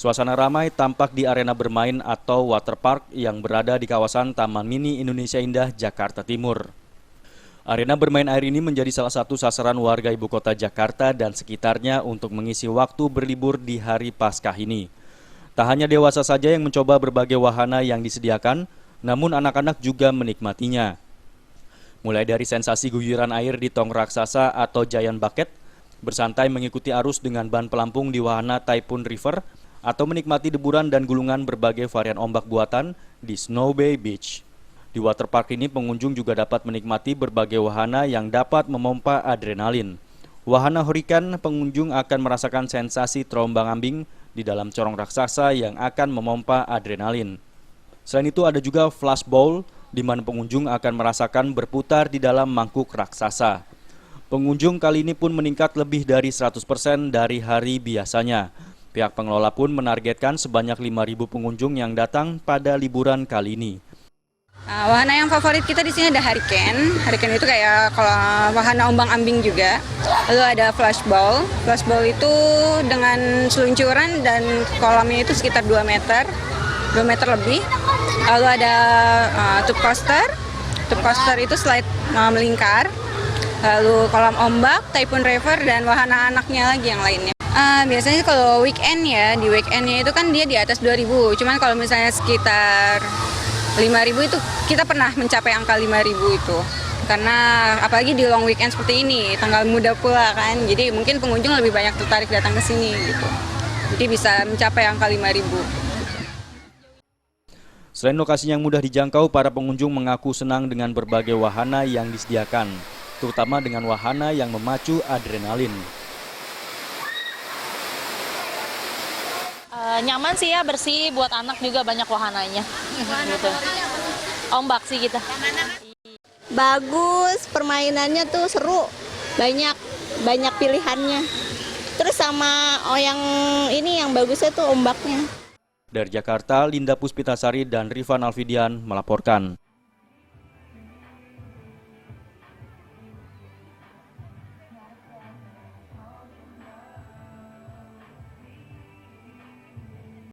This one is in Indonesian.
Suasana ramai tampak di arena bermain atau waterpark yang berada di kawasan Taman Mini Indonesia Indah, Jakarta Timur. Arena bermain air ini menjadi salah satu sasaran warga ibu kota Jakarta dan sekitarnya untuk mengisi waktu berlibur di hari Paskah ini. Tak hanya dewasa saja yang mencoba berbagai wahana yang disediakan, namun anak-anak juga menikmatinya. Mulai dari sensasi guyuran air di tong raksasa atau Giant Bucket, bersantai mengikuti arus dengan ban pelampung di wahana Typhoon River, atau menikmati deburan dan gulungan berbagai varian ombak buatan di Snow Bay Beach. Di waterpark ini pengunjung juga dapat menikmati berbagai wahana yang dapat memompa adrenalin. Wahana Hurricane, pengunjung akan merasakan sensasi terombang-ambing di dalam corong raksasa yang akan memompa adrenalin. Selain itu ada juga Flash Bowl, di mana pengunjung akan merasakan berputar di dalam mangkuk raksasa. Pengunjung kali ini pun meningkat lebih dari 100% dari hari biasanya. Pihak pengelola pun menargetkan sebanyak 5.000 pengunjung yang datang pada liburan kali ini. Wahana yang favorit kita di sini ada Hurricane. Hurricane itu kayak kalau wahana ombang-ambing juga. Lalu ada Flashball. Flashball itu dengan seluncuran dan kolamnya itu sekitar 2 meter lebih. Lalu ada tube coaster. Tube coaster itu slide melingkar. Lalu kolam ombak, Typhoon River, dan wahana anaknya lagi yang lainnya. Biasanya kalau weekend ya, di weekendnya itu kan dia di atas 2.000. Cuman kalau misalnya sekitar 5.000 itu kita pernah mencapai angka 5.000 itu. Karena apalagi di long weekend seperti ini, tanggal muda pula kan. Jadi mungkin pengunjung lebih banyak tertarik datang ke sini gitu. Jadi bisa mencapai angka 5.000. Selain lokasi yang mudah dijangkau, para pengunjung mengaku senang dengan berbagai wahana yang disediakan, terutama dengan wahana yang memacu adrenalin. Nyaman sih ya, bersih, buat anak juga banyak wahananya. Gitu. Ombak sih kita. Bagus, permainannya tuh seru, banyak pilihannya. Terus sama yang ini yang bagusnya tuh ombaknya. Dari Jakarta, Linda Puspitasari dan Rifan Alfidian melaporkan.